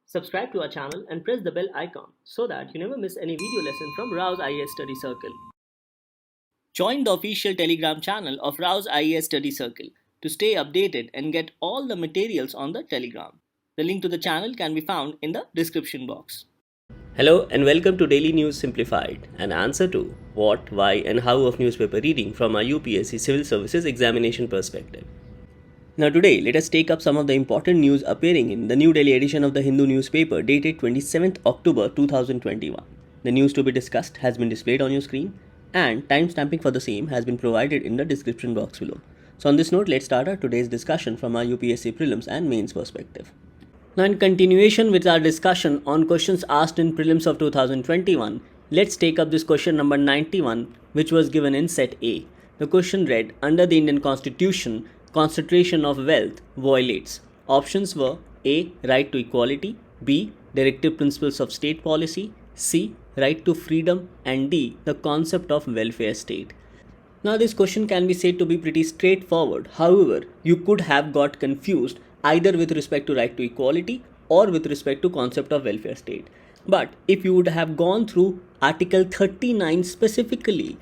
Subscribe to our channel and press the bell icon so that you never miss any video lesson from Raus IAS Study Circle. Join the official Telegram channel of Raus IAS Study Circle to stay updated and get all the materials on the Telegram. The link to the channel can be found in the description box. Hello and welcome to Daily News Simplified, an answer to what, why and how of newspaper reading from our UPSC Civil Services examination perspective. Now today, let us take up some of the important news appearing in the New Delhi edition of the Hindu newspaper dated 27th October 2021. The news to be discussed has been displayed on your screen and timestamping for the same has been provided in the description box below. So on this note, let's start our today's discussion from our UPSC Prelims and Mains perspective. Now in continuation with our discussion on questions asked in Prelims of 2021, let's take up this question number 91 which was given in set A. The question read, under the Indian Constitution, concentration of wealth violates. Options were A. Right to equality, B. Directive principles of state policy, C. Right to freedom, and D. The concept of welfare state. Now this question can be said to be pretty straightforward. However, you could have got confused either with respect to right to equality or with respect to concept of welfare state. But if you would have gone through Article 39 specifically,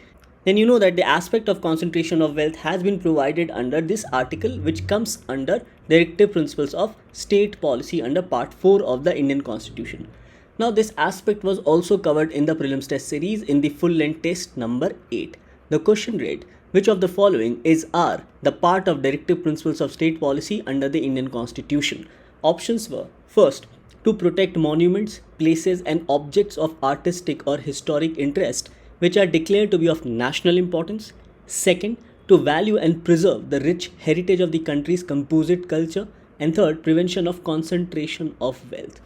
then you know that the aspect of concentration of wealth has been provided under this article, which comes under Directive Principles of State Policy under Part 4 of the Indian Constitution. Now this aspect was also covered in the prelims test series in the full length test number 8. The question read, which of the following is the part of Directive Principles of State Policy under the Indian Constitution? Options were, first, to protect monuments, places and objects of artistic or historic interest which are declared to be of national importance. Second, to value and preserve the rich heritage of the country's composite culture. And third, prevention of concentration of wealth.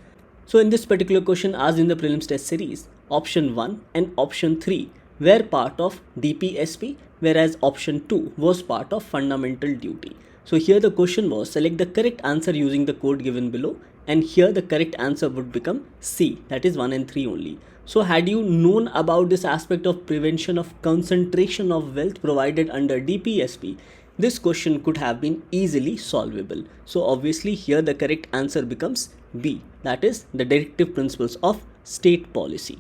So in this particular question asked in the prelims test series, option 1 and option 3 were part of DPSP, whereas option 2 was part of fundamental duty. So here the question was, select the correct answer using the code given below, and here the correct answer would become C, that is 1 and 3 only. So had you known about this aspect of prevention of concentration of wealth provided under DPSP, this question could have been easily solvable. So obviously here the correct answer becomes B, that is the Directive Principles of State Policy.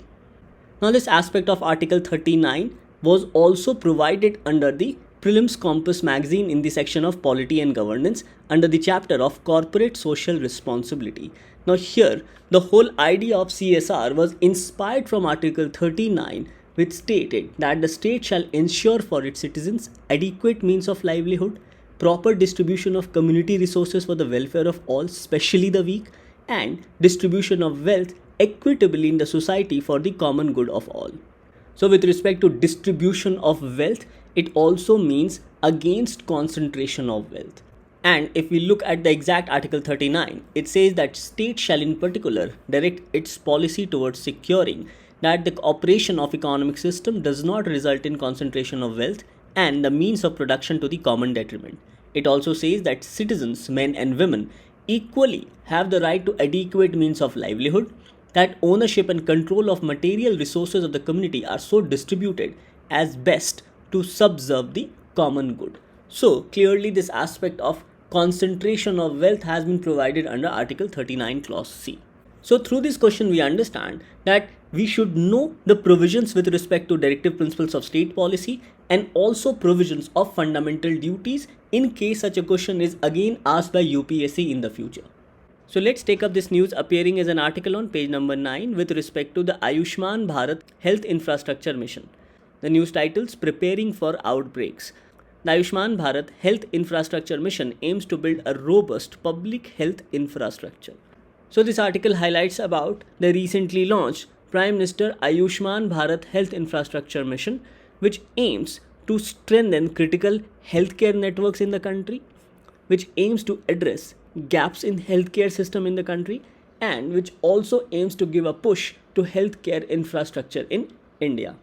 Now this aspect of Article 39 was also provided under the Prelims Compass magazine in the section of Polity and Governance under the chapter of Corporate Social Responsibility. Now here, the whole idea of CSR was inspired from Article 39, which stated that the state shall ensure for its citizens adequate means of livelihood, proper distribution of community resources for the welfare of all, especially the weak, and distribution of wealth equitably in the society for the common good of all. So with respect to distribution of wealth, it also means against concentration of wealth. And if we look at the exact Article 39, it says that state shall in particular direct its policy towards securing that the operation of economic system does not result in concentration of wealth and the means of production to the common detriment. It also says that citizens, men and women, equally have the right to adequate means of livelihood, that ownership and control of material resources of the community are so distributed as best to subserve the common good. So clearly this aspect of concentration of wealth has been provided under Article 39 Clause C. So through this question we understand that we should know the provisions with respect to Directive Principles of State Policy and also provisions of fundamental duties in case such a question is again asked by UPSC in the future. So let's take up this news appearing as an article on page number 9 with respect to the Ayushman Bharat Health Infrastructure Mission. The news titles, Preparing for Outbreaks. The Ayushman Bharat Health Infrastructure Mission aims to build a robust public health infrastructure. So this article highlights about the recently launched Prime Minister Ayushman Bharat Health Infrastructure Mission, which aims to strengthen critical healthcare networks in the country, which aims to address gaps in healthcare system in the country, and which also aims to give a push to healthcare infrastructure in India.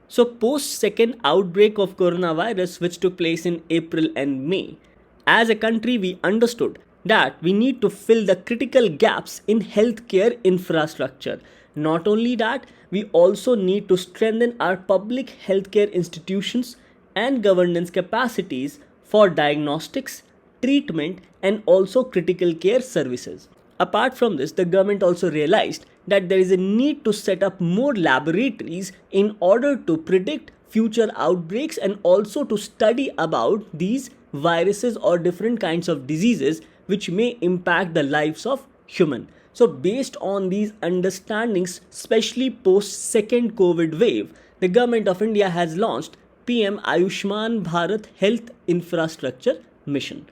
So post second outbreak of coronavirus, which took place in April and May, as a country we understood that we need to fill the critical gaps in healthcare infrastructure. Not only that, we also need to strengthen our public healthcare institutions and governance capacities for diagnostics, treatment and also critical care services. Apart from this, the government also realized that there is a need to set up more laboratories in order to predict future outbreaks and also to study about these viruses or different kinds of diseases which may impact the lives of human. So based on these understandings, especially post second COVID wave, the government of India has launched PM-Ayushman Bharat Health Infrastructure Mission.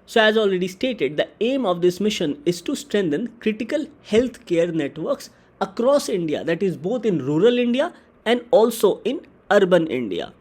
So as already stated, the aim of this mission is to strengthen critical healthcare networks across India, that is both in rural India and also in urban India.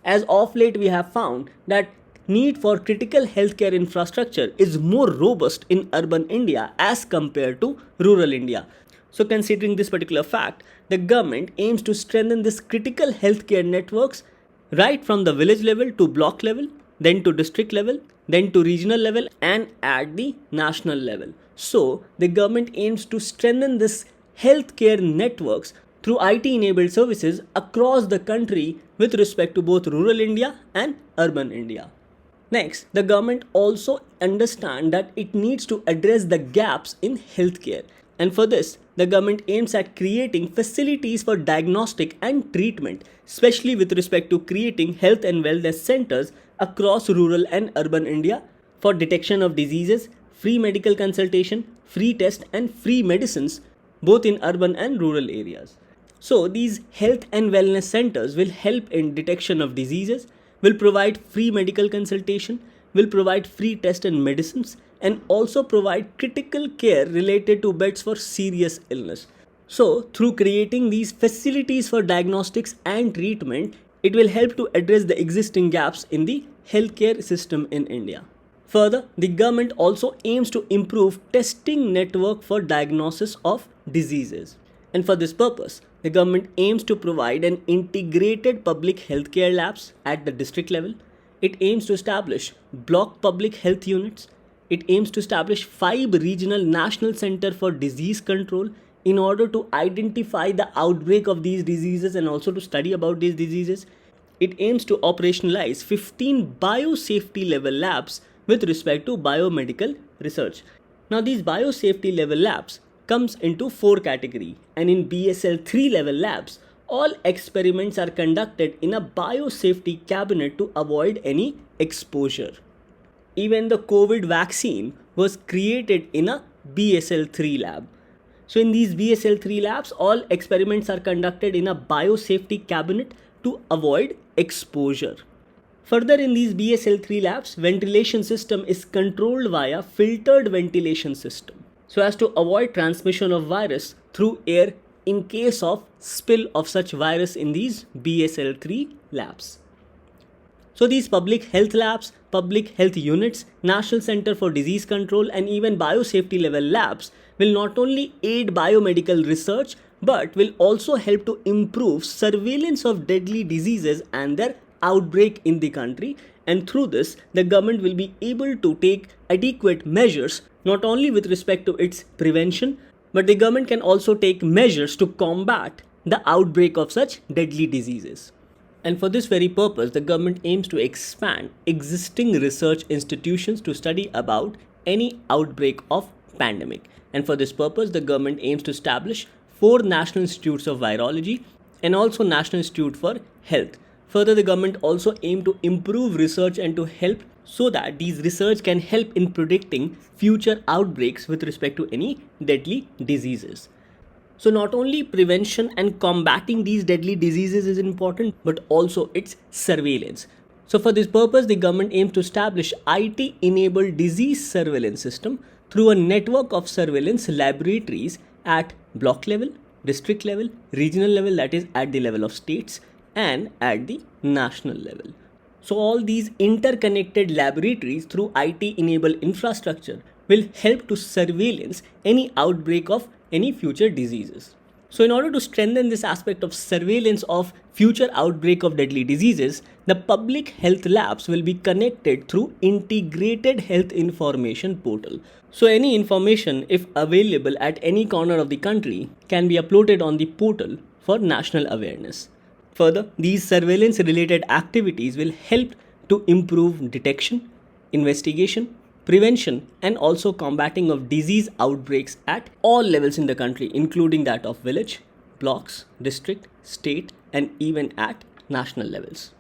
As of late we have found that need for critical healthcare infrastructure is more robust in urban India as compared to rural India. So considering this particular fact, the government aims to strengthen this critical healthcare networks right from the village level to block level, then to district level, then to regional level and at the national level. So the government aims to strengthen this healthcare networks through IT-enabled services across the country with respect to both rural India and urban India. Next, the government also understands that it needs to address the gaps in healthcare. And for this, the government aims at creating facilities for diagnostic and treatment, especially with respect to creating health and wellness centers across rural and urban India for detection of diseases, free medical consultation, free test and free medicines both in urban and rural areas. So these health and wellness centers will help in detection of diseases, will provide free medical consultation, will provide free test and medicines, and also provide critical care related to beds for serious illness. So through creating these facilities for diagnostics and treatment, it will help to address the existing gaps in the healthcare system in India. Further, the government also aims to improve testing network for diagnosis of diseases. And for this purpose, the government aims to provide an integrated public healthcare labs at the district level. It aims to establish block public health units. It aims to establish 5 regional national center for disease control in order to identify the outbreak of these diseases and also to study about these diseases. It aims to operationalize 15 biosafety level labs with respect to biomedical research. Now these biosafety level labs comes into 4 categories, and in BSL 3 level labs, all experiments are conducted in a biosafety cabinet to avoid any exposure. Even the COVID vaccine was created in a BSL 3 lab. So in these BSL 3 labs, all experiments are conducted in a biosafety cabinet to avoid exposure. Further, in these BSL 3 labs, ventilation system is controlled via filtered ventilation system, so as to avoid transmission of virus through air in case of spill of such virus in these BSL 3 labs. So these public health labs, public health units, National Center for Disease Control and even biosafety level labs will not only aid biomedical research but will also help to improve surveillance of deadly diseases and their outbreak in the country, and through this the government will be able to take adequate measures not only with respect to its prevention, but the government can also take measures to combat the outbreak of such deadly diseases. And for this very purpose, the government aims to expand existing research institutions to study about any outbreak of pandemic. And for this purpose, the government aims to establish 4 National Institutes of Virology and also National Institute for Health. Further, the government also aims to improve research and to help so that these research can help in predicting future outbreaks with respect to any deadly diseases. So not only prevention and combating these deadly diseases is important, but also its surveillance. So for this purpose, the government aims to establish IT-enabled disease surveillance system through a network of surveillance laboratories at block level, district level, regional level, that is at the level of states, and at the national level. So all these interconnected laboratories through IT-enabled infrastructure will help to surveillance any outbreak of any future diseases. So in order to strengthen this aspect of surveillance of future outbreak of deadly diseases, the public health labs will be connected through integrated health information portal. So any information, if available at any corner of the country, can be uploaded on the portal for national awareness. Further, these surveillance related activities will help to improve detection, investigation, prevention and also combating of disease outbreaks at all levels in the country, including that of village, blocks, district, state, and even at national levels.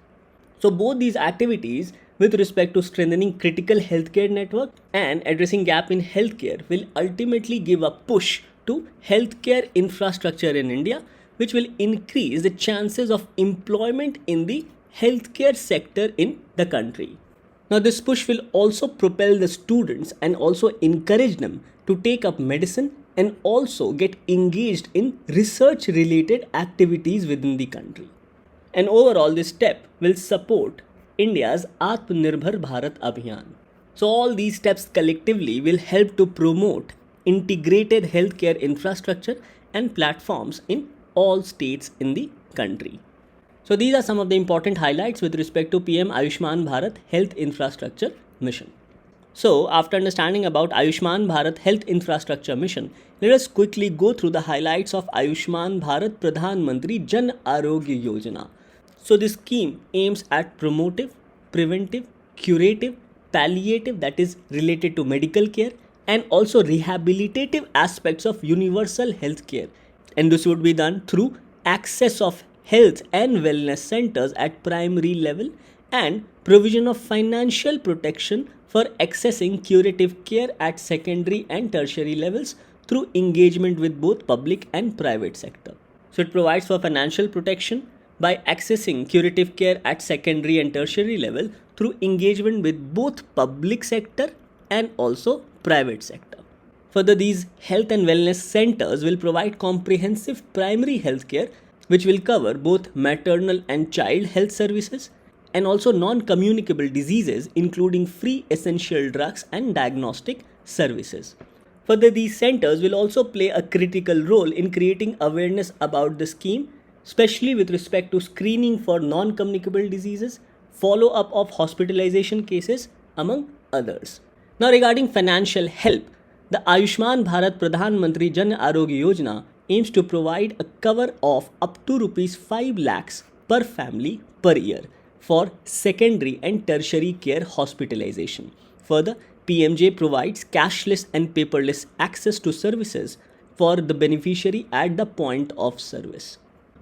So both these activities with respect to strengthening critical healthcare network and addressing gap in healthcare will ultimately give a push to healthcare infrastructure in India, which will increase the chances of employment in the healthcare sector in the country. Now, this push will also propel the students and also encourage them to take up medicine and also get engaged in research related activities within the country. And overall, this step will support India's Atmanirbhar Bharat Abhiyan. So, all these steps collectively will help to promote integrated healthcare infrastructure and platforms in all states in the country. So, these are some of the important highlights with respect to PM-Ayushman Bharat Health Infrastructure Mission. So, after understanding about Ayushman Bharat Health Infrastructure Mission, let us quickly go through the highlights of Ayushman Bharat Pradhan Mantri Jan Arogya Yojana. So, this scheme aims at promotive, preventive, curative, palliative, that is related to medical care, and also rehabilitative aspects of universal health care. And this would be done through access of health and wellness centers at primary level and provision of financial protection for accessing curative care at secondary and tertiary levels through engagement with both public and private sector. So it provides for financial protection by accessing curative care at secondary and tertiary level through engagement with both public sector and also private sector. Further, these health and wellness centers will provide comprehensive primary health care which will cover both maternal and child health services and also non-communicable diseases including free essential drugs and diagnostic services. Further, these centers will also play a critical role in creating awareness about the scheme, especially with respect to screening for non-communicable diseases, follow-up of hospitalization cases, among others. Now, regarding financial help, the Ayushman Bharat Pradhan Mantri Jan Arogya Yojana aims to provide a cover of up to Rs 5 lakhs per family per year for secondary and tertiary care hospitalization. Further, PMJ provides cashless and paperless access to services for the beneficiary at the point of service.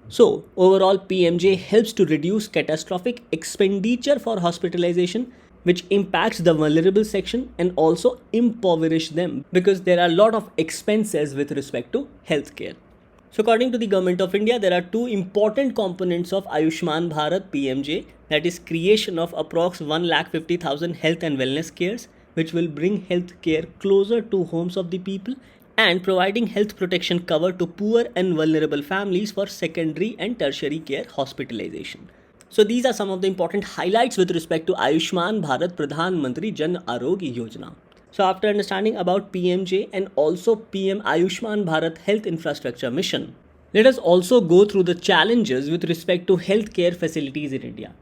So, overall, PMJ helps to reduce catastrophic expenditure for hospitalization, which impacts the vulnerable section and also impoverish them because there are a lot of expenses with respect to healthcare. So, according to the Government of India, there are two important components of Ayushman Bharat PMJ, that is creation of approx 1,50,000 health and wellness cares, which will bring health care closer to homes of the people, and providing health protection cover to poor and vulnerable families for secondary and tertiary care hospitalization. So these are some of the important highlights with respect to Ayushman Bharat Pradhan Mantri Jan Arogya Yojana. So after understanding about PMJ and also PM Ayushman Bharat Health Infrastructure Mission, let us also go through the challenges with respect to healthcare facilities in India.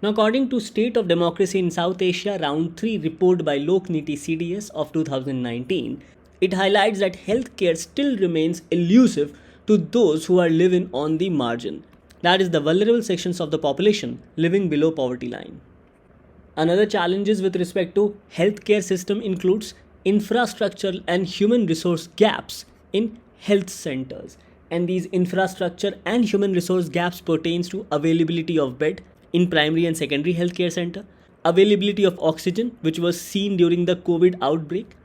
Now, according to State of Democracy in South Asia Round 3 report by Lokniti CDS of 2019, it highlights that healthcare still remains elusive to those who are living on the margin, that is the vulnerable sections of the population living below poverty line. Another challenges with respect to healthcare system includes infrastructure and human resource gaps in health centers, and these infrastructure and human resource gaps pertains to availability of bed in primary and secondary healthcare center, availability of oxygen which was seen during the COVID outbreak,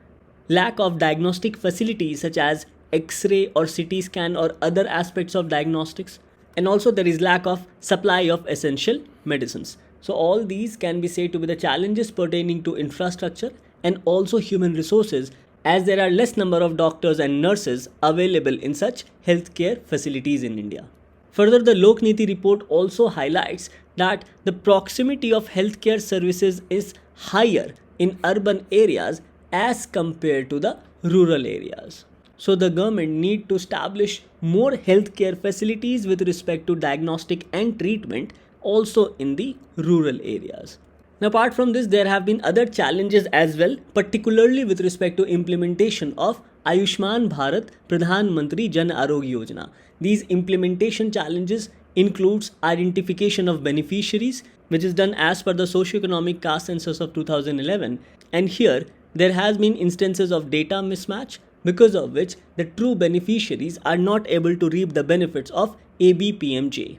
lack of diagnostic facilities such as X-ray or CT scan or other aspects of diagnostics, and also there is lack of supply of essential medicines. So all these can be said to be the challenges pertaining to infrastructure and also human resources, as there are less number of doctors and nurses available in such healthcare facilities in India. Further, the Lokniti report also highlights that the proximity of healthcare services is higher in urban areas as compared to the rural areas. So the government need to establish more healthcare facilities with respect to diagnostic and treatment also in the rural areas. Now, apart from this, there have been other challenges as well, particularly with respect to implementation of Ayushman Bharat Pradhan Mantri Jan Arogya Yojana. These implementation challenges includes identification of beneficiaries, which is done as per the socio-economic caste census of 2011, and here there has been instances of data mismatch, because of which the true beneficiaries are not able to reap the benefits of AB-PMJAY.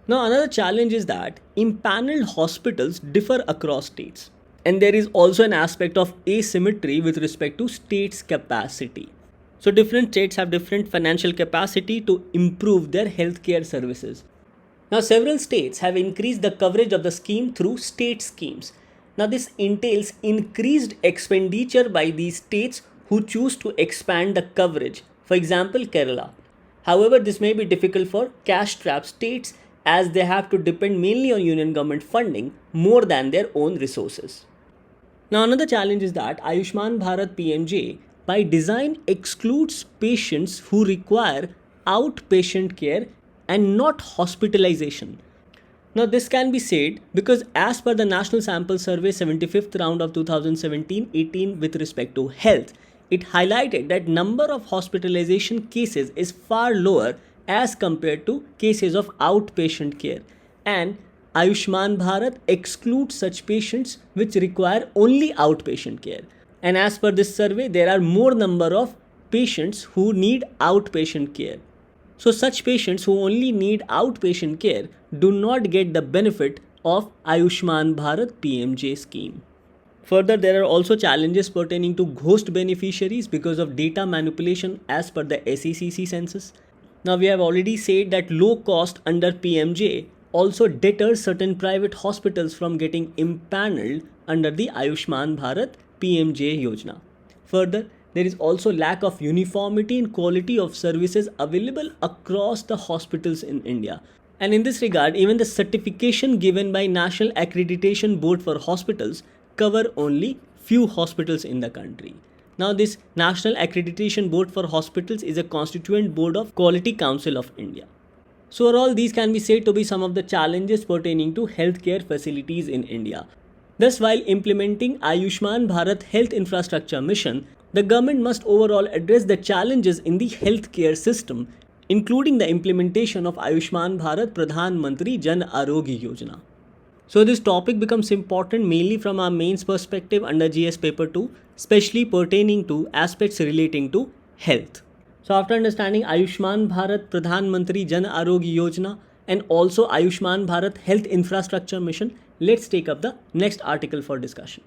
Now, another challenge is that impaneled hospitals differ across states, and there is also an aspect of asymmetry with respect to states' capacity. So, different states have different financial capacity to improve their healthcare services. Now, several states have increased the coverage of the scheme through state schemes. Now, this entails increased expenditure by these states who choose to expand the coverage. For example, Kerala. However, this may be difficult for cash-strapped states as they have to depend mainly on union government funding more than their own resources. Now, another challenge is that Ayushman Bharat PMJ by design excludes patients who require outpatient care and not hospitalization. Now, this can be said because as per the National Sample Survey 75th round of 2017-18 with respect to health, it highlighted that number of hospitalization cases is far lower as compared to cases of outpatient care, and Ayushman Bharat excludes such patients which require only outpatient care. And as per this survey, there are more number of patients who need outpatient care. So such patients who only need outpatient care do not get the benefit of Ayushman Bharat PMJ scheme. Further, there are also challenges pertaining to ghost beneficiaries because of data manipulation as per the SECC census. Now, we have already said that low cost under PMJ also deters certain private hospitals from getting impaneled under the Ayushman Bharat PMJ Yojana. Further, there is also lack of uniformity in quality of services available across the hospitals in India. And in this regard, even the certification given by National Accreditation Board for Hospitals cover only few hospitals in the country. Now, this National Accreditation Board for Hospitals is a constituent board of Quality Council of India. So overall, these can be said to be some of the challenges pertaining to healthcare facilities in India. Thus, while implementing Ayushman Bharat Health Infrastructure Mission, the government must overall address the challenges in the healthcare system, including the implementation of Ayushman Bharat Pradhan Mantri Jan Arogya Yojana. So this topic becomes important mainly from our mains perspective under GS paper 2, especially pertaining to aspects relating to health. So after understanding Ayushman Bharat Pradhan Mantri Jan Arogya Yojana and also Ayushman Bharat Health Infrastructure Mission, let's take up the next article for discussion.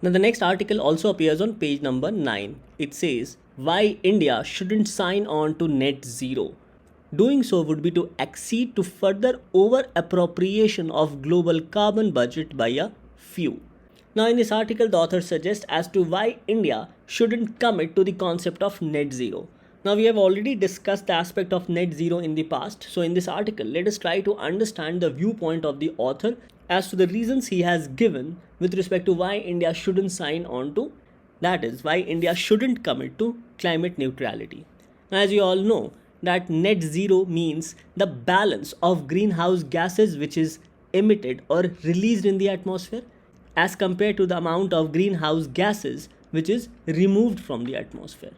Now the next article also appears on page number 9. It says, why India shouldn't sign on to net zero. Doing so would be to accede to further over appropriation of global carbon budget by a few. Now in this article, the author suggests as to why India shouldn't commit to the concept of net zero. Now we have already discussed the aspect of net zero in the past. So in this article, let us try to understand the viewpoint of the author as to the reasons he has given with respect to why India shouldn't sign on to, that is, why India shouldn't commit to climate neutrality. Now as you all know, that net zero means the balance of greenhouse gases which is emitted or released in the atmosphere as compared to the amount of greenhouse gases which is removed from the atmosphere.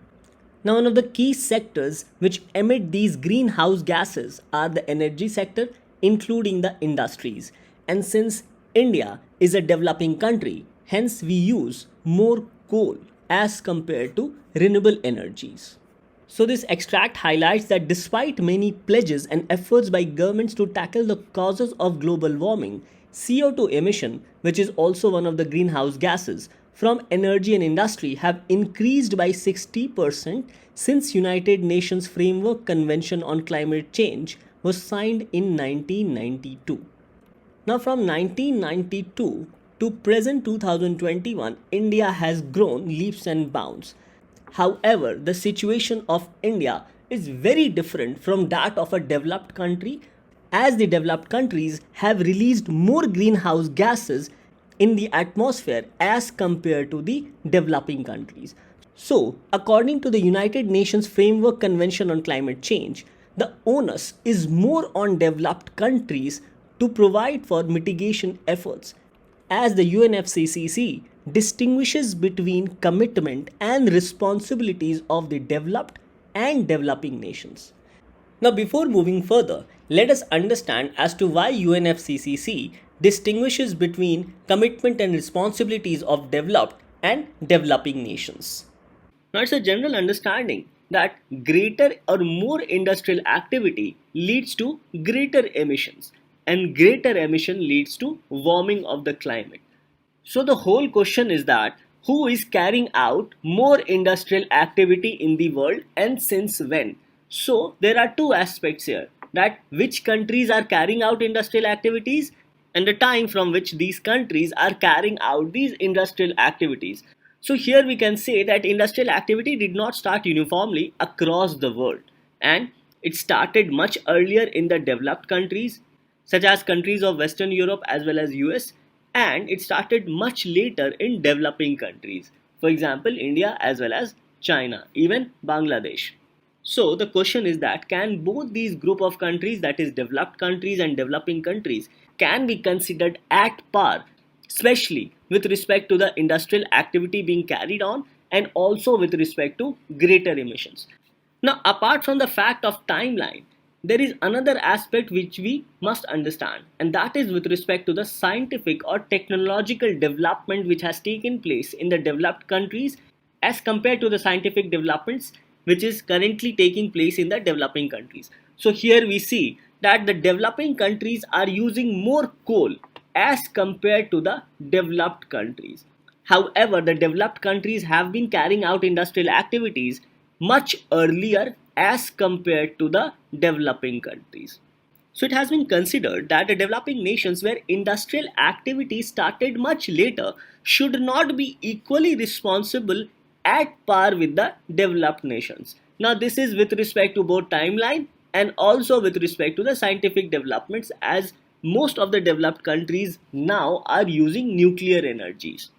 Now, one of the key sectors which emit these greenhouse gases are the energy sector, including the industries. And since India is a developing country, hence we use more coal as compared to renewable energies. So this extract highlights that despite many pledges and efforts by governments to tackle the causes of global warming, CO2 emission, which is also one of the greenhouse gases, from energy and industry have increased by 60% since United Nations Framework Convention on Climate Change was signed in 1992. Now from 1992 to present 2021, India has grown leaps and bounds. However, the situation of India is very different from that of a developed country, as the developed countries have released more greenhouse gases in the atmosphere as compared to the developing countries. So, according to the United Nations Framework Convention on Climate Change, the onus is more on developed countries to provide for mitigation efforts, as the UNFCCC distinguishes between commitment and responsibilities of the developed and developing nations. Now, before moving further, let us understand as to why UNFCCC distinguishes between commitment and responsibilities of developed and developing nations. Now, it's a general understanding that greater or more industrial activity leads to greater emissions, and greater emission leads to warming of the climate. So, the whole question is that who is carrying out more industrial activity in the world and since when? So, there are two aspects here, that which countries are carrying out industrial activities and the time from which these countries are carrying out these industrial activities. So here we can say that industrial activity did not start uniformly across the world, and it started much earlier in the developed countries such as countries of Western Europe as well as US, and it started much later in developing countries, for example India as well as China, even Bangladesh. So the question is that can both these group of countries, that is developed countries and developing countries, can be considered at par, especially with respect to the industrial activity being carried on and also with respect to greater emissions. Now, apart from the fact of timeline, there is another aspect which we must understand, and that is with respect to the scientific or technological development which has taken place in the developed countries as compared to the scientific developments which is currently taking place in the developing countries. So here we see that the developing countries are using more coal as compared to the developed countries. However, the developed countries have been carrying out industrial activities much earlier as compared to the developing countries. So it has been considered that the developing nations where industrial activity started much later should not be equally responsible at par with the developed nations. Now this is with respect to both timeline and also with respect to the scientific developments, as most of the developed countries now are using nuclear energies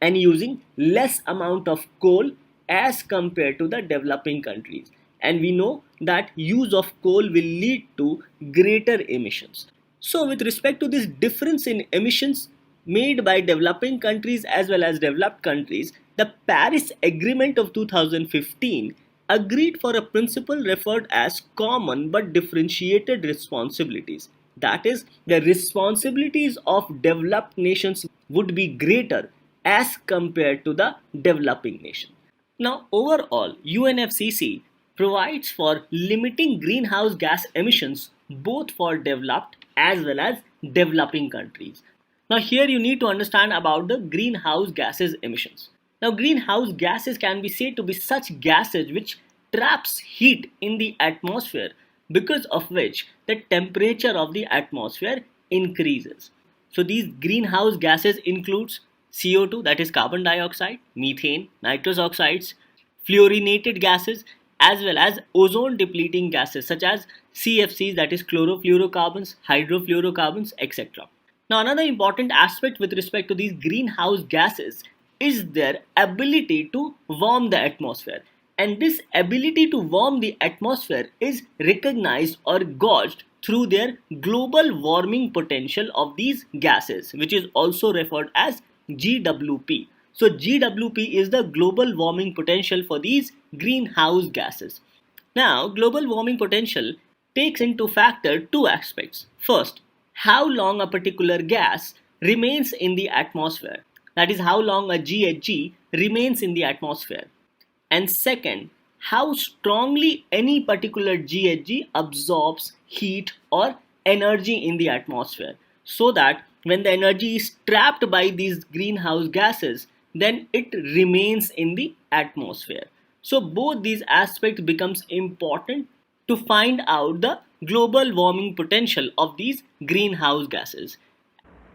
and using less amount of coal as compared to the developing countries, and we know that use of coal will lead to greater emissions. So with respect to this difference in emissions made by developing countries as well as developed countries, the Paris Agreement of 2015 agreed for a principle referred as common but differentiated responsibilities. That is, the responsibilities of developed nations would be greater as compared to the developing nation. Now, overall, UNFCCC provides for limiting greenhouse gas emissions both for developed as well as developing countries. Now, here you need to understand about the greenhouse gases emissions. Now, greenhouse gases can be said to be such gases which traps heat in the atmosphere, because of which the temperature of the atmosphere increases. So these greenhouse gases includes CO2, that is carbon dioxide, methane, nitrous oxides, fluorinated gases, as well as ozone depleting gases such as CFCs, that is chlorofluorocarbons, hydrofluorocarbons, etc. Now another important aspect with respect to these greenhouse gases is their ability to warm the atmosphere, and this ability to warm the atmosphere is recognized or gauged through their global warming potential of these gases, which is also referred as GWP. So GWP is the global warming potential for these greenhouse gases. Now, global warming potential takes into factor two aspects. First, how long a particular gas remains in the atmosphere, that is how long a GHG remains in the atmosphere. And second, how strongly any particular GHG absorbs heat or energy in the atmosphere, so that when the energy is trapped by these greenhouse gases, then it remains in the atmosphere. So both these aspects becomes important to find out the global warming potential of these greenhouse gases.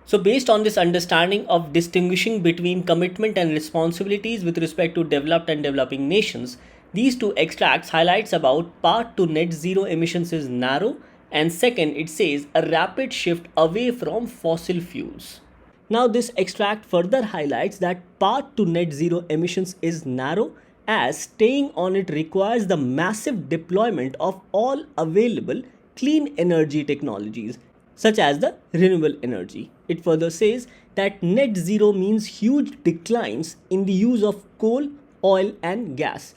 So based on this understanding of distinguishing between commitment and responsibilities with respect to developed and developing nations, these two extracts highlights about path to net zero emissions is narrow, and second it says a rapid shift away from fossil fuels. Now this extract further highlights that path to net zero emissions is narrow, as staying on it requires the massive deployment of all available clean energy technologies such as the renewable energy. It further says that net zero means huge declines in the use of coal, oil and gas.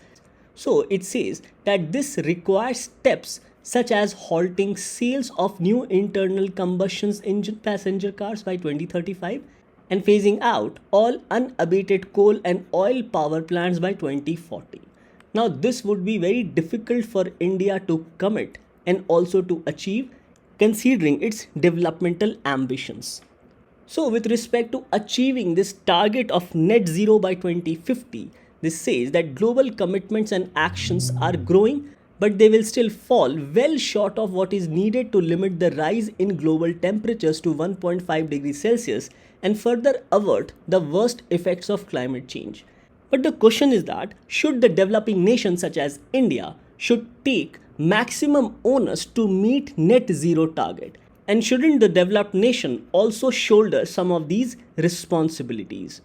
So it says that this requires steps such as halting sales of new internal combustion engine passenger cars by 2035 and phasing out all unabated coal and oil power plants by 2040. Now, this would be very difficult for India to commit and also to achieve, considering its developmental ambitions. So, with respect to achieving this target of net zero by 2050, this says that global commitments and actions are growing, but they will still fall well short of what is needed to limit the rise in global temperatures to 1.5 degrees Celsius and further avert the worst effects of climate change. But the question is that should the developing nations such as India should take maximum onus to meet net zero target, and shouldn't the developed nation also shoulder some of these responsibilities?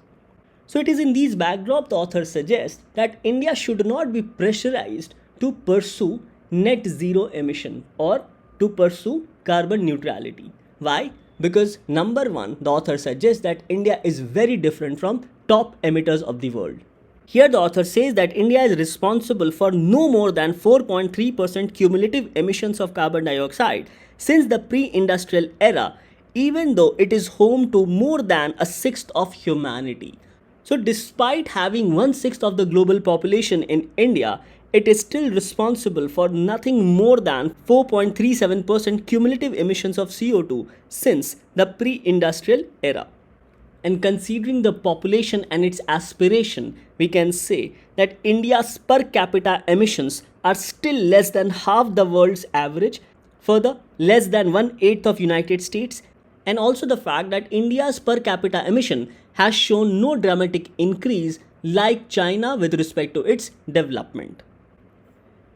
So it is in these backdrop the author suggests that India should not be pressurized to pursue net zero emission or to pursue carbon neutrality. Why? Because number one, the author suggests that India is very different from top emitters of the world. Here the author says that India is responsible for no more than 4.3% cumulative emissions of carbon dioxide since the pre-industrial era, even though it is home to more than a sixth of humanity. So despite having 1/6 of the global population in India, it is still responsible for nothing more than 4.37% cumulative emissions of CO2 since the pre-industrial era. And considering the population and its aspiration, we can say that India's per capita emissions are still less than half the world's average, further less than 1/8 of United States, and also the fact that India's per capita emission has shown no dramatic increase like China with respect to its development.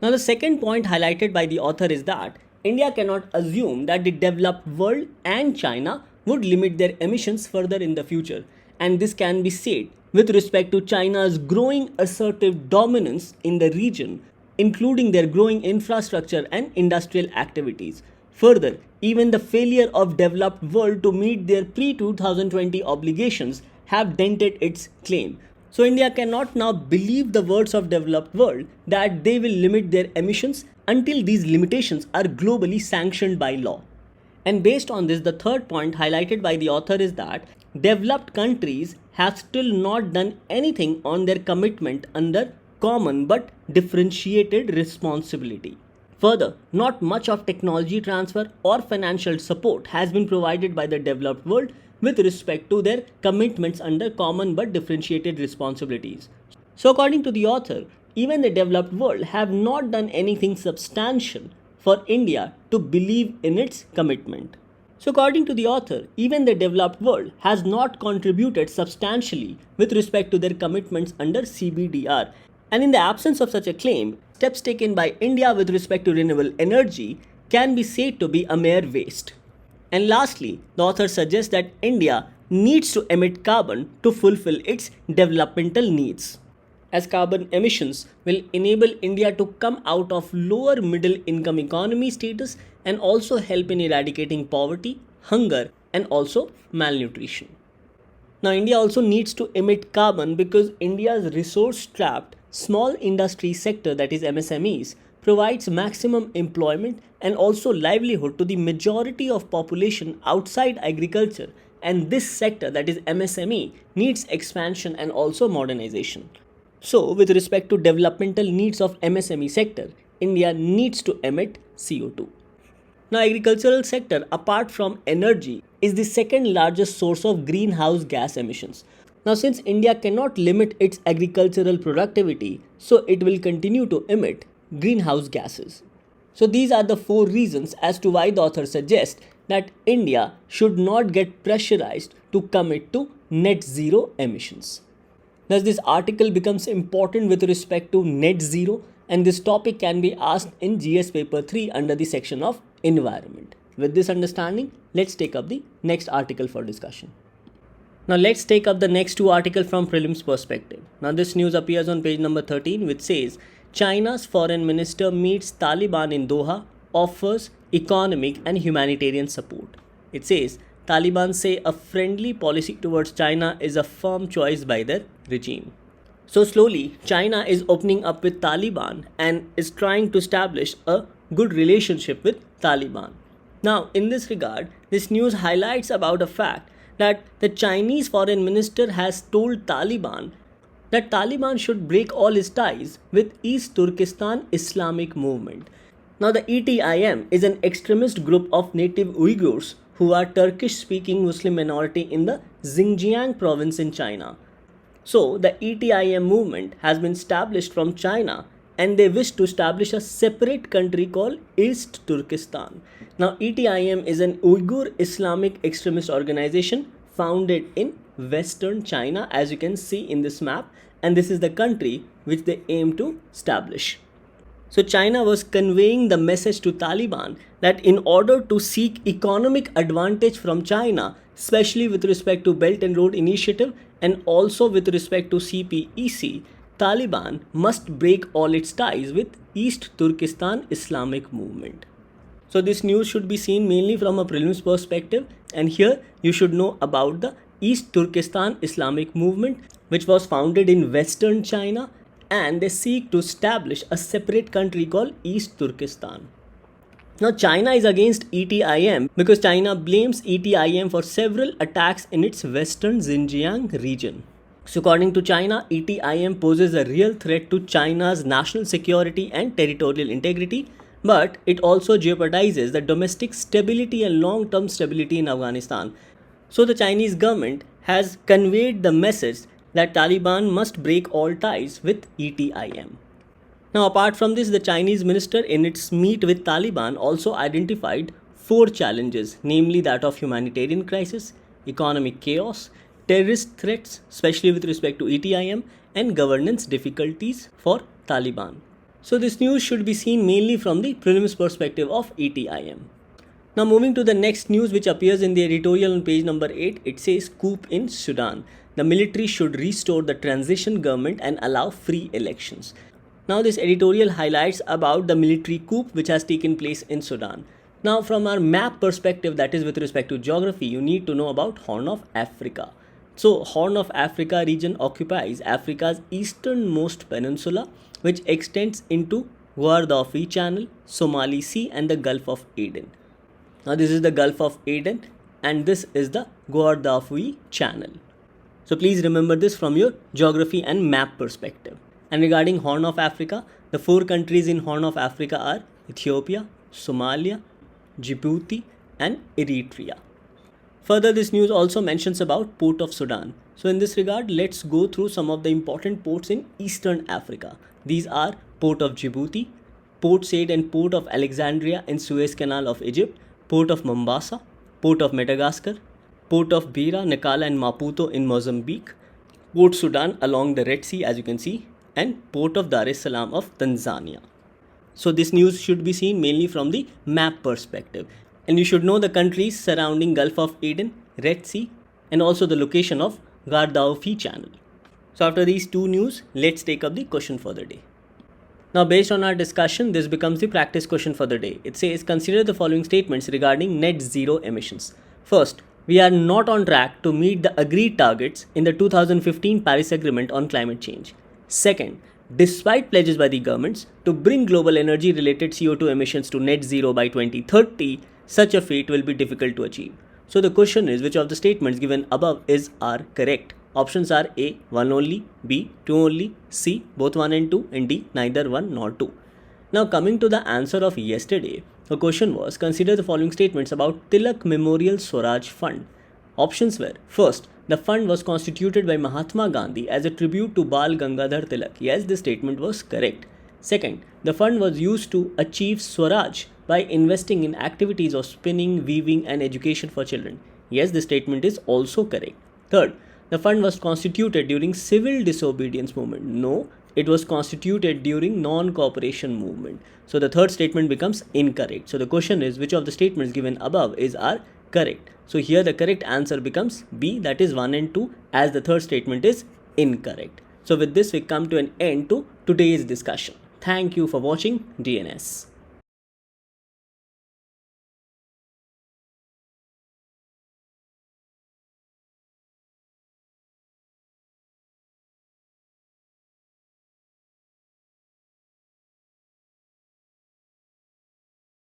Now, the second point highlighted by the author is that India cannot assume that the developed world and China would limit their emissions further in the future, and this can be said with respect to China's growing assertive dominance in the region, including their growing infrastructure and industrial activities. Further, even the failure of developed world to meet their pre-2020 obligations have dented its claim. So India cannot now believe the words of developed world that they will limit their emissions until these limitations are globally sanctioned by law. And based on this, the third point highlighted by the author is that developed countries have still not done anything on their commitment under common but differentiated responsibility. Further, not much of technology transfer or financial support has been provided by the developed world with respect to their commitments under common but differentiated responsibilities. So according to the author, even the developed world have not done anything substantial for India to believe in its commitment. So according to the author, even the developed world has not contributed substantially with respect to their commitments under CBDR. And in the absence of such a claim, steps taken by India with respect to renewable energy can be said to be a mere waste. And lastly, the author suggests that India needs to emit carbon to fulfill its developmental needs, as carbon emissions will enable India to come out of lower middle income economy status and also help in eradicating poverty, hunger, and also malnutrition. Now, India also needs to emit carbon because India's resource-strapped small industry sector, that is MSMEs, provides maximum employment and also livelihood to the majority of population outside agriculture, and this sector, that is MSME, needs expansion and also modernization. So, with respect to developmental needs of MSME sector, India needs to emit CO2. Now, agricultural sector, apart from energy, is the second largest source of greenhouse gas emissions. Now, since India cannot limit its agricultural productivity, so it will continue to emit greenhouse gases. So these are the four reasons as to why the author suggests that India should not get pressurized to commit to net zero emissions. Thus, this article becomes important with respect to net zero, and this topic can be asked in GS paper 3 under the section of environment. With this understanding, let's take up the next article for discussion. Now let's take up the next two articles from Prelims perspective. Now this news appears on page number 13, which says China's foreign minister meets Taliban in Doha, offers economic and humanitarian support. It says Taliban say a friendly policy towards China is a firm choice by their regime. So slowly, China is opening up with Taliban and is trying to establish a good relationship with Taliban. Now, in this regard, this news highlights about a fact that the Chinese foreign minister has told Taliban that Taliban should break all its ties with East Turkestan Islamic movement. Now the ETIM is an extremist group of native Uighurs who are Turkish-speaking Muslim minority in the Xinjiang province in China. So the ETIM movement has been established from China and they wish to establish a separate country called East Turkestan. Now ETIM is an Uyghur Islamic extremist organization founded in Western China, as you can see in this map, and this is the country which they aim to establish. So China was conveying the message to Taliban that in order to seek economic advantage from China, especially with respect to Belt and Road Initiative and also with respect to CPEC, Taliban must break all its ties with East Turkestan Islamic movement. So this news should be seen mainly from a prelims perspective, and here you should know about the East Turkestan Islamic movement, which was founded in Western China, and they seek to establish a separate country called East Turkestan. Now China is against ETIM because China blames ETIM for several attacks in its western Xinjiang region. So according to China, ETIM poses a real threat to China's national security and territorial integrity, but it also jeopardizes the domestic stability and long-term stability in Afghanistan. So the Chinese government has conveyed the message that Taliban must break all ties with ETIM. Now apart from this, the Chinese minister in its meet with Taliban also identified 4 challenges, namely that of humanitarian crisis, economic chaos, terrorist threats, especially with respect to ETIM, and governance difficulties for Taliban. So this news should be seen mainly from the prelims perspective of ETIM. Now moving to the next news, which appears in the editorial on page number 8, it says coup in Sudan. The military should restore the transition government and allow free elections. Now this editorial highlights about the military coup which has taken place in Sudan. Now from our map perspective, that is with respect to geography, you need to know about Horn of Africa. So Horn of Africa region occupies Africa's easternmost peninsula, which extends into Guardafui Channel, Somali Sea and the Gulf of Aden. Now this is the Gulf of Aden and this is the Guardafui Channel. So please remember this from your geography and map perspective. And regarding Horn of Africa, the 4 countries in Horn of Africa are Ethiopia, Somalia, Djibouti and Eritrea. Further, this news also mentions about Port of Sudan. So in this regard, let's go through some of the important ports in Eastern Africa. These are Port of Djibouti, Port Said and Port of Alexandria in Suez Canal of Egypt, Port of Mombasa, Port of Madagascar, Port of Beira, Nacala and Maputo in Mozambique, Port Sudan along the Red Sea as you can see, and Port of Dar es Salaam of Tanzania. So this news should be seen mainly from the map perspective. And you should know the countries surrounding Gulf of Aden, Red Sea and also the location of Guardafui Channel. So after these 2 news, let's take up the question for the day. Now based on our discussion, this becomes the practice question for the day. It says, consider the following statements regarding net zero emissions. First, we are not on track to meet the agreed targets in the 2015 Paris Agreement on climate change. Second, despite pledges by the governments to bring global energy related CO2 emissions to net zero by 2030, such a feat will be difficult to achieve. So the question is, which of the statements given above are correct? Options are A, 1 only, B, 2 only, C, both 1 and 2, and D, neither 1 nor 2. Now coming to the answer of yesterday, the question was, consider the following statements about Tilak Memorial Swaraj Fund. Options were, first, the fund was constituted by Mahatma Gandhi as a tribute to Bal Gangadhar Tilak. Yes, this statement was correct. Second, the fund was used to achieve Swaraj by investing in activities of spinning, weaving and education for children. Yes, this statement is also correct. Third, the fund was constituted during civil disobedience movement. No, it was constituted during non-cooperation movement. So the third statement becomes incorrect. So the question is, which of the statements given above are correct? So here the correct answer becomes B, that is 1 and 2, as the third statement is incorrect. So with this we come to an end to today's discussion. Thank you for watching DNS.